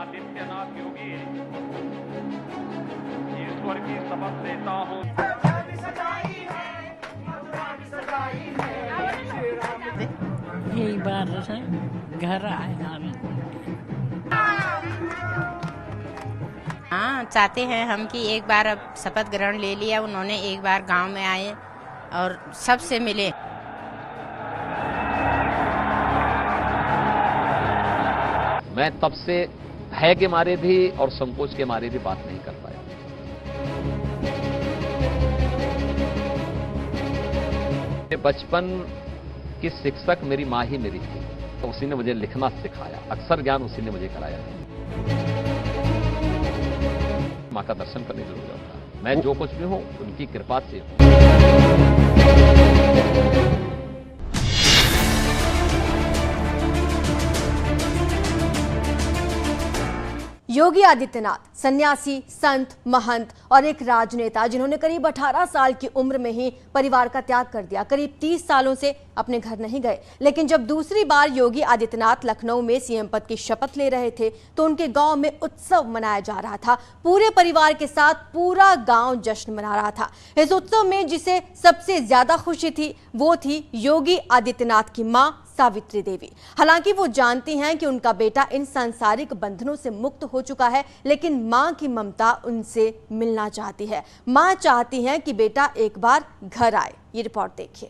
आदित्यनाथ योगी ईश्वर की शपथ लेता हूँ। यही बार घर आएगा। हाँ, चाहते हैं हम कि एक बार अब शपथ ग्रहण ले लिया उन्होंने, एक बार गांव में आए और सबसे मिले। मैं तब से भय के मारे भी और संकोच के मारे भी बात नहीं कर पाया। बचपन की शिक्षक मेरी माँ ही मेरी थी, तो उसी ने मुझे लिखना सिखाया, अक्षर ज्ञान उसी ने मुझे कराया। माँ का दर्शन करने जरूर जाता है। मैं जो कुछ भी हूँ उनकी कृपा से हूँ। योगी आदित्यनाथ सन्यासी, संत, महंत और एक राजनेता जिन्होंने करीब 18 साल की उम्र में ही परिवार का त्याग कर दिया। करीब 30 सालों से अपने घर नहीं गए, लेकिन जब दूसरी बार योगी आदित्यनाथ लखनऊ में सीएम पद की शपथ ले रहे थे तो उनके गांव में उत्सव मनाया जा रहा था। पूरे परिवार के साथ पूरा गांव जश्न मना रहा था। इस उत्सव में जिसे सबसे ज्यादा खुशी थी वो थी योगी आदित्यनाथ की मां सावित्री देवी। हालांकि वो जानती हैं कि उनका बेटा इन सांसारिक बंधनों से मुक्त हो चुका है, लेकिन मां की ममता उनसे मिलना चाहती है। मां चाहती हैं कि बेटा एक बार घर आए। ये रिपोर्ट देखिए।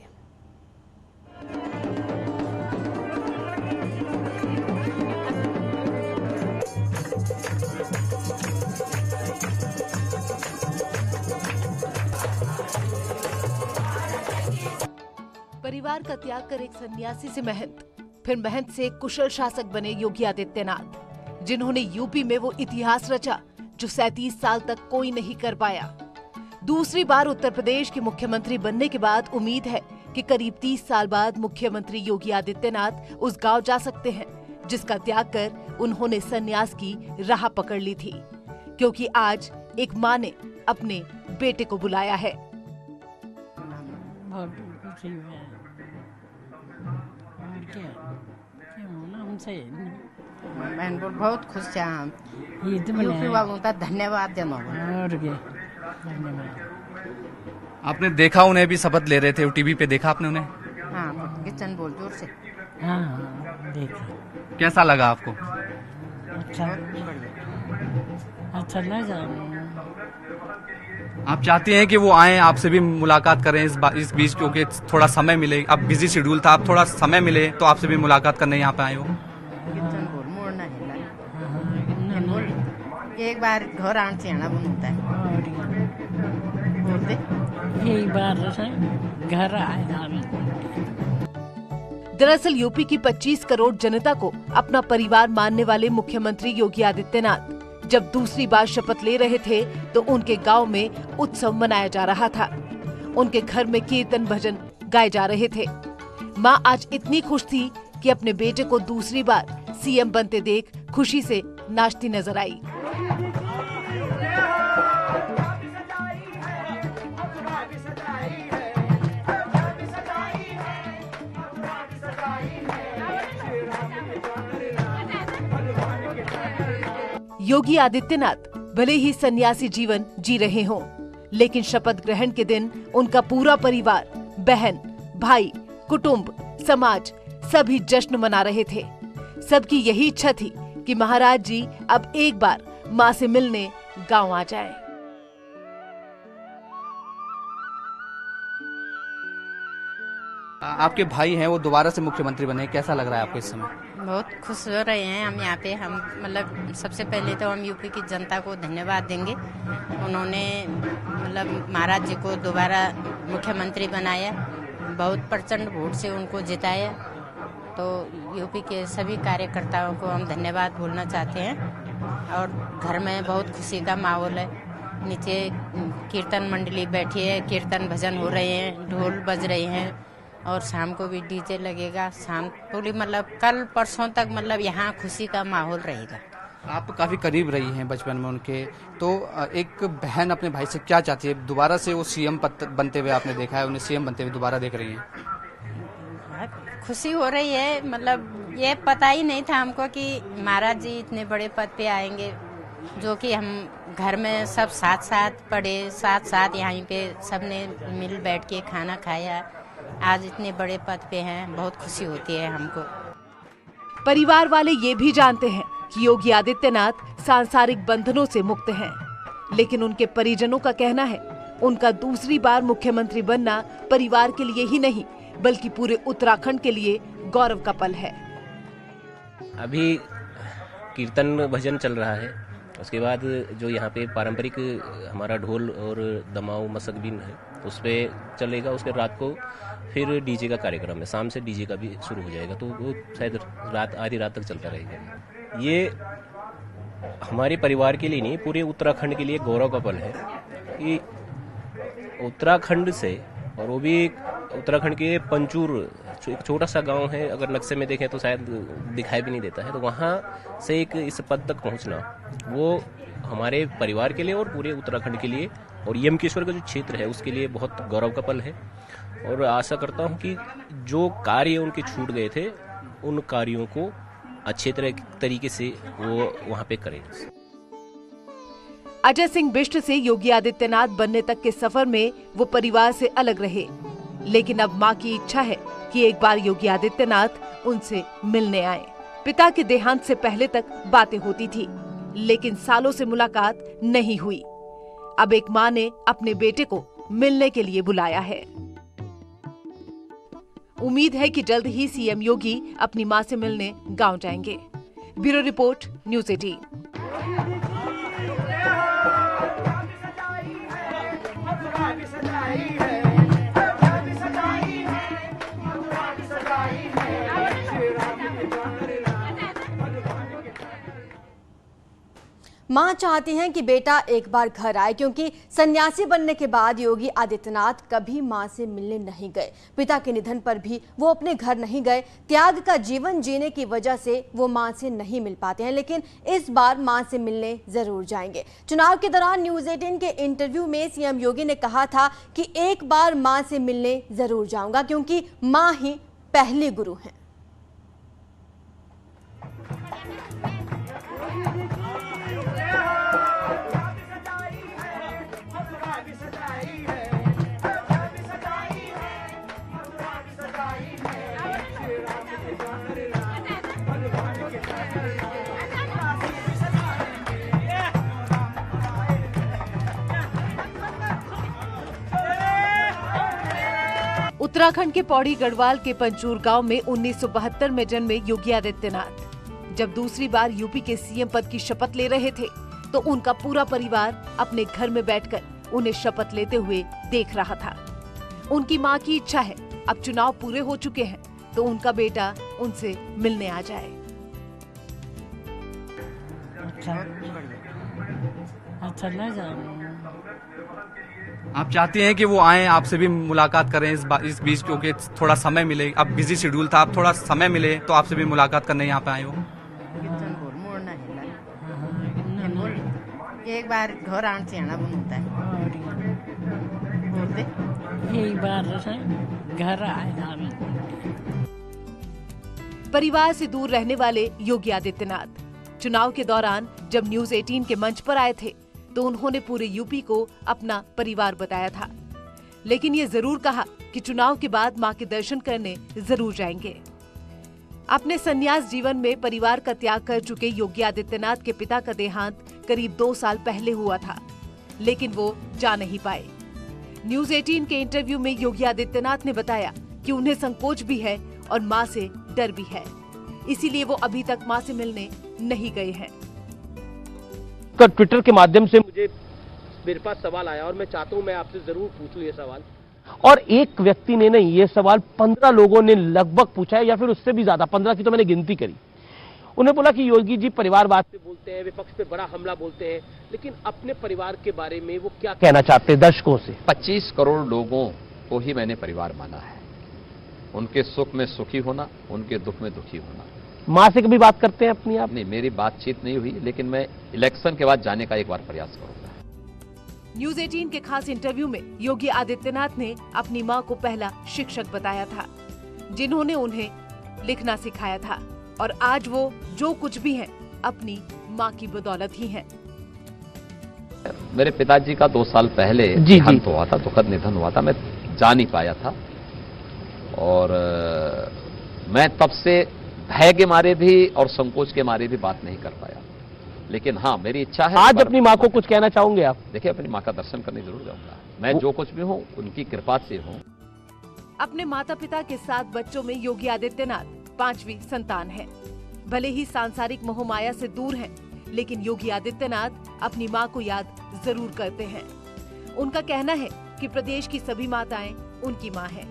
परिवार का त्याग कर एक सन्यासी से महंत, फिर महंत से कुशल शासक बने योगी आदित्यनाथ, जिन्होंने यूपी में वो इतिहास रचा जो 37 साल तक कोई नहीं कर पाया। दूसरी बार उत्तर प्रदेश के मुख्यमंत्री बनने के बाद उम्मीद है कि करीब 30 साल बाद मुख्यमंत्री योगी आदित्यनाथ उस गांव जा सकते हैं जिसका त्याग कर उन्होंने सन्यास की राह पकड़ ली थी, क्योंकि आज एक मां ने अपने बेटे को बुलाया है। बहुत खुशी है। और क्या होना हमसे बहुत खुश है हम। यूपी वालों का धन्यवाद देना। और क्या धन्यवाद। आपने देखा उन्हें भी शपथ ले रहे थे, टीवी पे देखा आपने उन्हें? हाँ, किचन बोल जोर से। हाँ देखा। कैसा लगा आपको? अच्छा लगा। आप चाहती हैं कि वो आए, आपसे भी मुलाकात करें इस बीच, क्योंकि थोड़ा समय मिले, अब बिजी शेड्यूल था, आप थोड़ा समय मिले तो आपसे भी मुलाकात करने यहाँ पे आए हो? एक बार घर आना बनता है। यही बार घर आएगा। दरअसल यूपी की 25 करोड़ जनता को अपना परिवार मानने वाले मुख्यमंत्री योगी आदित्यनाथ जब दूसरी बार शपथ ले रहे थे तो उनके गांव में उत्सव मनाया जा रहा था। उनके घर में कीर्तन भजन गाए जा रहे थे। मां आज इतनी खुश थी कि अपने बेटे को दूसरी बार सीएम बनते देख खुशी से नाचती नजर आई। योगी आदित्यनाथ भले ही सन्यासी जीवन जी रहे हों, लेकिन शपथ ग्रहण के दिन उनका पूरा परिवार, बहन, भाई, कुटुंब, समाज सभी जश्न मना रहे थे। सबकी यही इच्छा थी कि महाराज जी अब एक बार मां से मिलने गांव आ जाएं। आपके भाई हैं, वो दोबारा से मुख्यमंत्री बने, कैसा लग रहा है आपको इस समय? बहुत खुश हो रहे हैं हम यहाँ पे। हम मतलब सबसे पहले तो हम यूपी की जनता को धन्यवाद देंगे। उन्होंने मतलब महाराज जी को दोबारा मुख्यमंत्री बनाया, बहुत प्रचंड वोट से उनको जिताया। तो यूपी के सभी कार्यकर्ताओं को हम धन्यवाद बोलना चाहते हैं। और घर में बहुत खुशी का माहौल है। नीचे कीर्तन मंडली बैठी है, कीर्तन भजन हो रहे हैं, ढोल बज रहे हैं और शाम को भी डीजे लगेगा। शाम पूरी मतलब कल परसों तक मतलब यहाँ खुशी का माहौल रहेगा। आप काफी करीब रही हैं बचपन में उनके, तो एक बहन अपने भाई से क्या चाहती है? दोबारा से वो सीएम बनते हुए आपने देखा है, उन्हें सीएम बनते हुए दोबारा देख रही हैं। खुशी हो रही है, मतलब ये पता ही नहीं था हमको कि महाराज जी इतने बड़े पद पे आएंगे, जो कि हम घर में सब साथ साथ पढ़े, साथ साथ यहीं पे सबने मिल बैठ के खाना खाया। आज इतने बड़े पद पे हैं, बहुत खुशी होती है हमको। परिवार वाले ये भी जानते हैं कि योगी आदित्यनाथ सांसारिक बंधनों से मुक्त हैं, लेकिन उनके परिजनों का कहना है उनका दूसरी बार मुख्यमंत्री बनना परिवार के लिए ही नहीं बल्कि पूरे उत्तराखंड के लिए गौरव का पल है। अभी कीर्तन भजन चल रहा है, उसके बाद जो यहाँ पे पारंपरिक हमारा ढोल और दमाऊ मसकबीन है उस पे चलेगा। उसके रात को फिर डीजे का कार्यक्रम है, शाम से डीजे का भी शुरू हो जाएगा, तो वो शायद रात आधी रात तक चलता रहेगा। ये हमारे परिवार के लिए नहीं, पूरे उत्तराखंड के लिए गौरव का पल है कि उत्तराखंड से, और वो भी उत्तराखंड के पंचूर, एक छोटा सा गांव है, अगर नक्शे में देखें तो शायद दिखाई भी नहीं देता है, तो वहाँ से एक इस पद तक पहुँचना वो हमारे परिवार के लिए और पूरे उत्तराखंड के लिए और यमकेश्वर का जो क्षेत्र है उसके लिए बहुत गौरव का पल है। और आशा करता हूँ कि जो कार्य उनके छूट गए थे उन कार्यों को अच्छे तरीके से वो वहाँ पे करें। अजय सिंह बिष्ट से योगी आदित्यनाथ बनने तक के सफर में वो परिवार से अलग रहे, लेकिन अब मां की इच्छा है कि एक बार योगी आदित्यनाथ उनसे मिलने आए। पिता के देहांत से पहले तक बातें होती थी, लेकिन सालों से मुलाकात नहीं हुई। अब एक मां ने अपने बेटे को मिलने के लिए बुलाया है। उम्मीद है कि जल्द ही सीएम योगी अपनी मां से मिलने गांव जाएंगे। Bureau report, news 18। मां चाहती हैं कि बेटा एक बार घर आए, क्योंकि सन्यासी बनने के बाद योगी आदित्यनाथ कभी मां से मिलने नहीं गए। पिता के निधन पर भी वो अपने घर नहीं गए। त्याग का जीवन जीने की वजह से वो मां से नहीं मिल पाते हैं, लेकिन इस बार मां से मिलने जरूर जाएंगे। चुनाव के दौरान न्यूज़ 18 के इंटरव्यू में सीएम योगी ने कहा था कि एक बार मां से मिलने जरूर जाऊंगा, क्योंकि मां ही पहली गुरु हैं। उत्तराखंड के पौड़ी गढ़वाल के पंचूर गांव में 1972 में जन्मे योगी आदित्यनाथ जब दूसरी बार यूपी के सीएम पद की शपथ ले रहे थे, तो उनका पूरा परिवार अपने घर में बैठकर उन्हें शपथ लेते हुए देख रहा था। उनकी मां की इच्छा है अब चुनाव पूरे हो चुके हैं तो उनका बेटा उनसे मिलने आ जाए। अच्छा ना जाओ। आप चाहती हैं कि वो आए, आपसे भी मुलाकात करें इस बीच, क्योंकि थोड़ा समय मिले। अब बिजी शेड्यूल था, आप थोड़ा समय मिले तो आपसे भी मुलाकात करने यहाँ पे आए हो। एक बार घर आने से आना बनता है। एक बार घर आए। परिवार से दूर रहने वाले योगी आदित्यनाथ चुनाव के दौरान जब न्यूज़ 18 के मंच पर आए थे तो उन्होंने पूरे यूपी को अपना परिवार बताया था, लेकिन ये जरूर कहा कि चुनाव के बाद मां के दर्शन करने जरूर जाएंगे। अपने संन्यास जीवन में परिवार का त्याग कर चुके योगी आदित्यनाथ के पिता का देहांत करीब 2 साल पहले हुआ था, लेकिन वो जा नहीं पाए। न्यूज़ 18 के इंटरव्यू में योगी आदित्यनाथ ने बताया कि उन्हें संकोच भी है और मां से डर भी है, इसीलिए वो अभी तक मां से मिलने नहीं गए हैं। ट्विटर के माध्यम से मेरे पास सवाल आया और मैं चाहता हूं मैं आपसे जरूर पूछूं ये सवाल, और एक व्यक्ति ने नहीं, ये सवाल 15 लोगों ने लगभग पूछा है या फिर उससे भी ज्यादा, 15 की तो मैंने गिनती करी। उन्हें बोला कि योगी जी परिवारवाद पे बोलते हैं, विपक्ष पे बड़ा हमला बोलते हैं, लेकिन अपने परिवार के बारे में वो क्या कहना चाहते हैं दर्शकों से। 25 करोड़ लोगों को ही मैंने परिवार माना है। उनके सुख में सुखी होना, उनके दुख में दुखी होना। मां से कभी बात करते हैं अपनी आप? नहीं, मेरी बातचीत नहीं हुई, लेकिन मैं इलेक्शन के बाद जाने का एक बार प्रयास करूंगा। न्यूज़ 18 के खास इंटरव्यू में योगी आदित्यनाथ ने अपनी मां को पहला शिक्षक बताया था, जिन्होंने उन्हें लिखना सिखाया था। और आज वो जो कुछ भी हैं अपनी माँ की बदौलत ही हैं। मेरे पिताजी का 2 साल पहले देहांत हुआ था, दुखद निधन हुआ था। मैं जा नहीं पाया था और मैं तब से भय के मारे भी और संकोच के मारे भी बात नहीं कर पाया। लेकिन हाँ, मेरी इच्छा है। आज अपनी माँ को कुछ कहना चाहूंगे आप? देखिए, अपनी माँ का दर्शन करने जरूर जाऊंगा। मैं जो कुछ भी हूँ उनकी कृपा से हूँ। अपने माता पिता के 7 बच्चों में योगी आदित्यनाथ 5वीं संतान है। भले ही सांसारिक मोहमाया से दूर हैं, लेकिन योगी आदित्यनाथ अपनी मां को याद जरूर करते हैं। उनका कहना है कि प्रदेश की सभी माताएं उनकी मां हैं।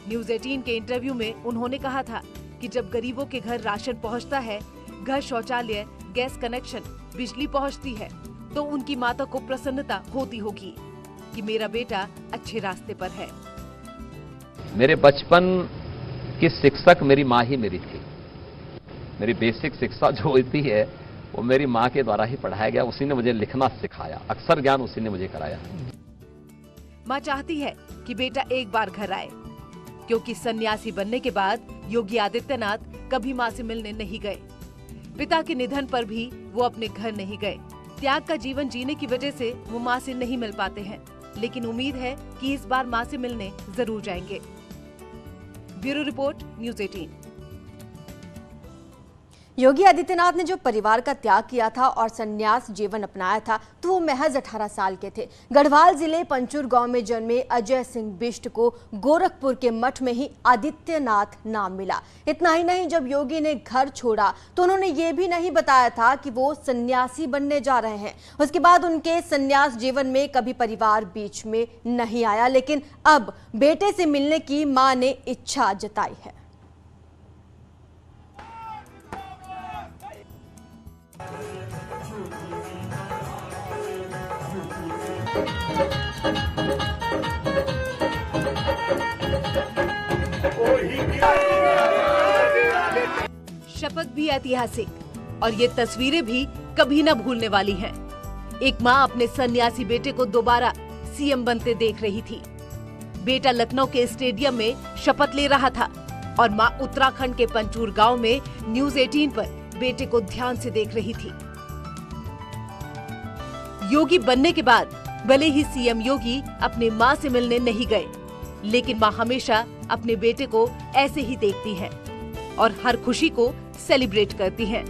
न्यूज़ 18 के इंटरव्यू में उन्होंने कहा था कि जब गरीबों के घर राशन पहुंचता है, घर शौचालय, गैस कनेक्शन, बिजली पहुंचती है, तो उनकी माता को प्रसन्नता होती होगी कि मेरा बेटा अच्छे रास्ते पर है। मेरे बचपन की शिक्षक मेरी माँ ही मेरी थी। मेरी बेसिक शिक्षा जो होती है वो मेरी माँ के द्वारा ही पढ़ाया गया। उसी ने मुझे लिखना सिखाया, अक्षर ज्ञान उसी ने मुझे कराया। माँ चाहती है कि बेटा एक बार घर आए, क्योंकि सन्यासी बनने के बाद योगी आदित्यनाथ कभी माँ से मिलने नहीं गए। पिता के निधन पर भी वो अपने घर नहीं गए। त्याग का जीवन जीने की वजह से वो माँ से नहीं मिल पाते हैं, लेकिन उम्मीद है कि इस बार माँ से मिलने जरूर जाएंगे। Bureau report, news 18। Yogi Adityanath ने जो परिवार का त्याग किया था और संन्यास जीवन अपनाया था, तो वो महज 18 साल के थे। गढ़वाल जिले पंचूर गांव में जन्मे अजय सिंह बिष्ट को गोरखपुर के मठ में ही आदित्यनाथ नाम मिला। इतना ही नहीं, जब योगी ने घर छोड़ा तो उन्होंने ये भी नहीं बताया था कि वो सन्यासी बनने जा रहे हैं। उसके बाद उनके संन्यास जीवन में कभी परिवार बीच में नहीं आया, लेकिन अब बेटे से मिलने की मां ने इच्छा जताई है। शपथ भी ऐतिहासिक और ये तस्वीरें भी कभी न भूलने वाली हैं। एक माँ अपने सन्यासी बेटे को दोबारा सीएम बनते देख रही थी। बेटा लखनऊ के स्टेडियम में शपथ ले रहा था और माँ उत्तराखंड के पंचूर गांव में न्यूज़ 18 पर बेटे को ध्यान से देख रही थी। योगी बनने के बाद भले ही सीएम योगी अपने माँ से मिलने नहीं गए, लेकिन माँ हमेशा अपने बेटे को ऐसे ही देखती है और हर खुशी को सेलिब्रेट करती हैं।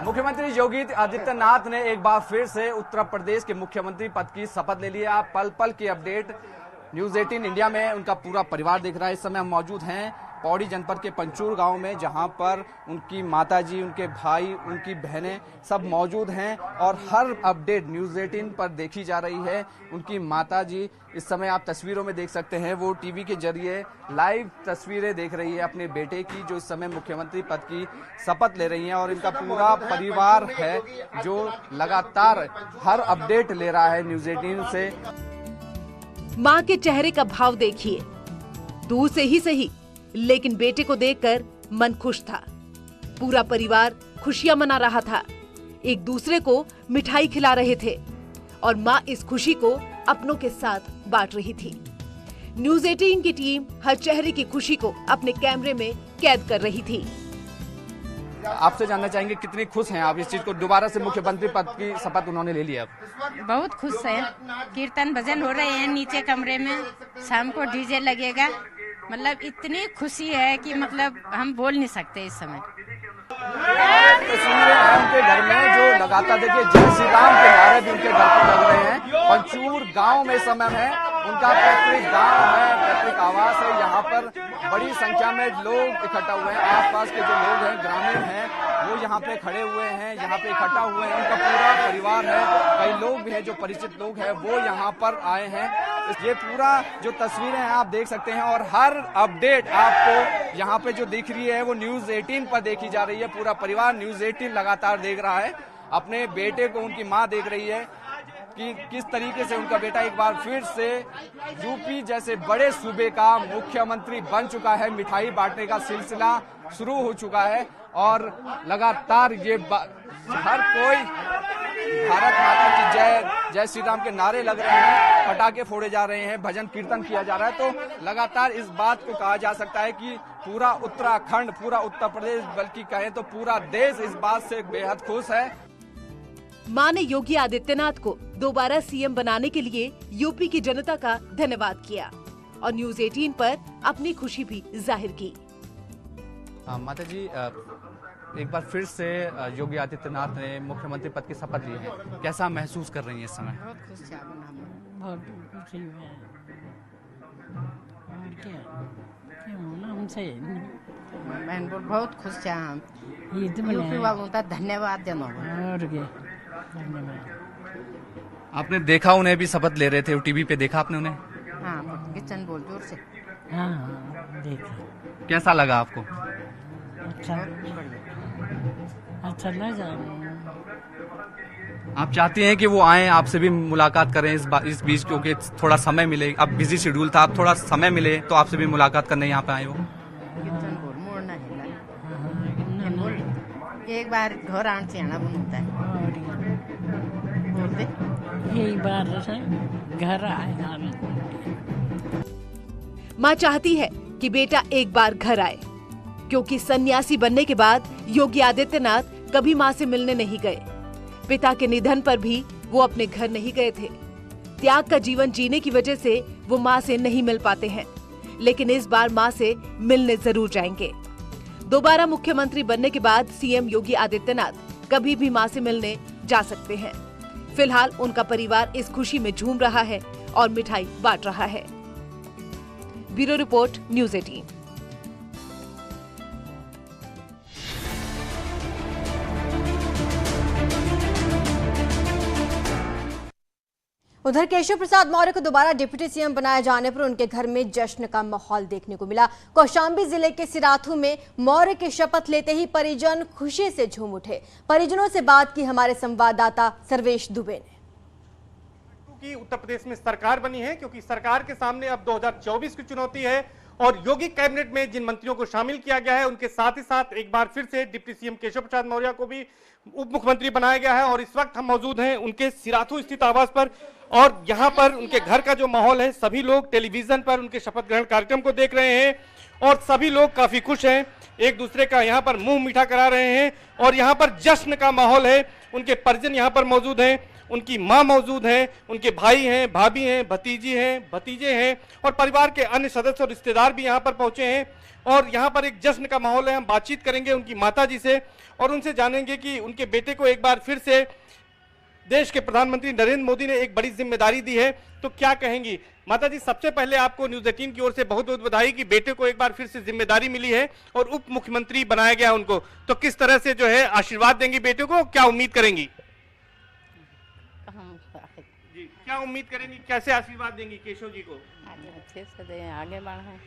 मुख्यमंत्री योगी आदित्यनाथ ने एक बार फिर से उत्तर प्रदेश के मुख्यमंत्री पद की शपथ ले ली है। आप पल पल की अपडेट न्यूज़ 18 इंडिया में उनका पूरा परिवार देख रहा है। इस समय हम मौजूद हैं पौड़ी जनपद के पंचूर गांव में, जहां पर उनकी माताजी, उनके भाई, उनकी बहनें सब मौजूद हैं और हर अपडेट न्यूज़ 18 पर देखी जा रही है। उनकी माताजी इस समय आप तस्वीरों में देख सकते हैं, वो टीवी के जरिए लाइव तस्वीरें देख रही है अपने बेटे की, जो इस समय मुख्यमंत्री पद की शपथ ले रही हैं। और इनका पूरा परिवार है जो लगातार हर अपडेट ले रहा है न्यूज़ 18 से। माँ के चेहरे का भाव देखिए, दूर से ही सही, लेकिन बेटे को देखकर मन खुश था। पूरा परिवार खुशियां मना रहा था, एक दूसरे को मिठाई खिला रहे थे और माँ इस खुशी को अपनों के साथ बांट रही थी। न्यूज़ 18 की टीम हर चेहरे की खुशी को अपने कैमरे में कैद कर रही थी। आपसे जानना चाहेंगे कितनी खुश हैं आप इस चीज को, दोबारा से मुख्यमंत्री पद की शपथ उन्होंने ले लिया? बहुत खुश है। कीर्तन भजन हो रहे हैं नीचे कमरे में, शाम को डीजे लगेगा। मतलब इतनी खुशी है कि मतलब हम बोल नहीं सकते इस समय। तस्वीरें हैं उनके घर में, जो लगातार देखिए जय श्री राम के नारे भी उनके घर पर लग रहे हैं। पंचूर गांव में समय है, उनका पैतृक गांव है, पैतृक आवास है। यहाँ पर बड़ी संख्या में लोग इकट्ठा हुए हैं। आसपास के जो लोग हैं, ग्रामीण हैं, वो यहाँ पे खड़े हुए हैं, यहाँ पे इकट्ठा हुए हैं। उनका पूरा परिवार है, कई लोग भी हैं जो परिचित लोग हैं, वो यहाँ पर आए हैं। ये पूरा जो तस्वीरें हैं आप देख सकते हैं और हर अपडेट आपको यहाँ पे जो दिख रही है वो न्यूज़ 18 पर देखी जा रही है। पूरा परिवार न्यूज़ 18 लगातार देख रहा है। अपने बेटे को उनकी माँ देख रही है कि किस तरीके से उनका बेटा एक बार फिर से यूपी जैसे बड़े सूबे का मुख्यमंत्री बन चुका है। मिठाई बांटने का सिलसिला शुरू हो चुका है और लगातार ये हर कोई भारत माता की जय, जय श्री राम के नारे लग रहे हैं, पटाखे फोड़े जा रहे हैं, भजन कीर्तन किया जा रहा है। तो लगातार इस बात को कहा जा सकता है कि पूरा उत्तराखंड, पूरा उत्तर प्रदेश, बल्कि कहें तो पूरा देश इस बात से बेहद खुश है। मां ने योगी आदित्यनाथ को दोबारा सीएम बनाने के लिए यूपी की जनता का धन्यवाद किया और न्यूज 18 पर अपनी खुशी भी जाहिर की। माता जी, एक बार फिर से योगी आदित्यनाथ ने मुख्यमंत्री पद की शपथ ली है, कैसा महसूस कर रही हैं इस समय? बहुत खुशी है। और क्या होना हमसे बहन बोल बहुत खुश है हम। ईद यूपी वालों का धन्यवाद देना। और क्या धन्यवाद। आपने देखा उन्हें भी शपथ ले रहे थे, टीवी पे देखा आपने उन्हें? हाँ, किचन बोल जोर से। हाँ देखा। कैसा लगा आपको? अच्छा लगा। आप चाहते हैं कि वो आए, आपसे भी मुलाकात करें इस बीच, क्योंकि थोड़ा समय मिले, अब बिजी शेड्यूल था, अब थोड़ा समय मिले तो आपसे भी मुलाकात करने यहाँ पे आए हो? एक बार घर आने से आना बनता है। बोलते एक बार घर आए। मां चाहती है कि बेटा एक बार घर आए, क्योंकि सन्यासी बनने के बाद योगी आदित्यनाथ कभी मां से मिलने नहीं गए। पिता के निधन पर भी वो अपने घर नहीं गए थे। त्याग का जीवन जीने की वजह से वो मां से नहीं मिल पाते हैं, लेकिन इस बार मां से मिलने जरूर जाएंगे। दोबारा मुख्यमंत्री बनने के बाद सीएम योगी आदित्यनाथ कभी भी मां से मिलने जा सकते हैं। फिलहाल उनका परिवार इस खुशी में झूम रहा है और मिठाई बांट रहा है। Bureau report, news 18। उधर केशव प्रसाद मौर्य को दोबारा डिप्टी सीएम बनाए जाने पर उनके घर में जश्न का माहौल देखने को मिला। कौशांबी जिले के सिराथू में मौर्य की शपथ लेते ही परिजन खुशी से झूम उठे। परिजनों से बात की हमारे संवाददाता सर्वेश दुबे ने। कि उत्तर प्रदेश में सरकार बनी है, क्योंकि सरकार के सामने अब 2024 की चुनौती है और योगी कैबिनेट में जिन मंत्रियों को शामिल किया गया है उनके साथ ही साथ एक बार फिर से डिप्टी सीएम केशव प्रसाद मौर्य को भी उप मुख्यमंत्री बनाया गया है। और इस वक्त हम मौजूद हैं उनके सिराथू स्थित आवास पर और यहाँ पर उनके घर का जो माहौल है, सभी लोग टेलीविजन पर उनके शपथ ग्रहण कार्यक्रम को देख रहे हैं और सभी लोग काफी खुश हैं, एक दूसरे का यहाँ पर मुंह मीठा करा रहे हैं और यहाँ पर जश्न का माहौल है। उनके परिजन यहाँ पर मौजूद हैं, उनकी मां मौजूद हैं, उनके भाई हैं, भाभी हैं, भतीजी हैं, भतीजे हैं और परिवार के अन्य सदस्य और रिश्तेदार भी यहाँ पर पहुंचे हैं और यहाँ पर एक जश्न का माहौल है। हम बातचीत करेंगे उनकी माता जी से और उनसे जानेंगे कि उनके बेटे को एक बार फिर से देश के प्रधानमंत्री नरेंद्र मोदी ने एक बड़ी जिम्मेदारी दी है, तो क्या कहेंगी माता जी? सबसे पहले आपको न्यूज 18 की ओर से बहुत बहुत बधाई कि बेटे को एक बार फिर से जिम्मेदारी मिली है और उप मुख्यमंत्री बनाया गया उनको, तो किस तरह से जो है आशीर्वाद देंगी बेटे को, क्या उम्मीद करेंगी जी? क्या उम्मीद करेंगी, कैसे आशीर्वाद देंगी केशव जी को? अच्छे से दे, आगे बढ़े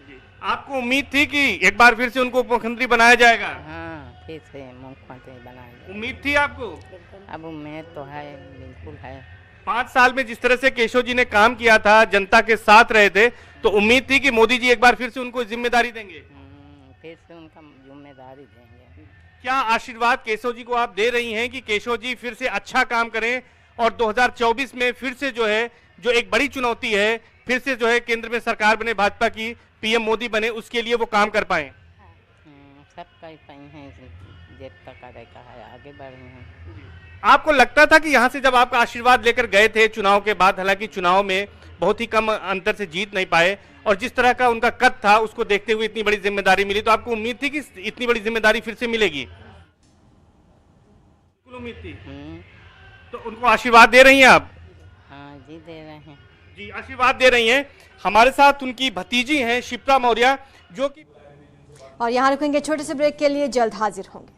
जी। आपको उम्मीद थी कि एक बार फिर से उनको उप मुख्यमंत्री बनाया जाएगा? हाँ, फिर से मुख्यमंत्री बनाएंगे। उम्मीद थी आपको? अब उम्मीद तो है, बिल्कुल है। 5 साल में जिस तरह से केशव जी ने काम किया था, जनता के साथ रहे थे, तो उम्मीद थी कि मोदी जी एक बार फिर से उनको जिम्मेदारी देंगे? फिर से उनका जिम्मेदारी देंगे। क्या आशीर्वाद केशव जी को आप दे रही हैं कि केशव जी फिर से अच्छा काम करें और 2024 में फिर से जो है, जो एक बड़ी चुनौती है, फिर से जो है केंद्र में सरकार बने, भाजपा की, पीएम मोदी बने, उसके लिए वो काम कर पाए? सबका जेब तक है, आगे बढ़ रहे हैं। आपको लगता था कि यहाँ से जब आपका आशीर्वाद लेकर गए थे चुनाव के बाद, हालांकि चुनाव में बहुत ही कम अंतर से जीत नहीं पाए और जिस तरह का उनका कद था उसको देखते हुए इतनी बड़ी जिम्मेदारी मिली, तो आपको उम्मीद थी कि इतनी बड़ी जिम्मेदारी फिर से मिलेगी? बिल्कुल उम्मीद थी। तो उनको आशीर्वाद दे रही हैं आप? हाँ जी, दे रहे हैं जी, आशीर्वाद दे रही हैं। हमारे साथ उनकी भतीजी हैं शिप्रा मौर्य, जो कि और यहाँ रुकेंगे छोटे से ब्रेक के लिए, जल्द हाजिर होंगे।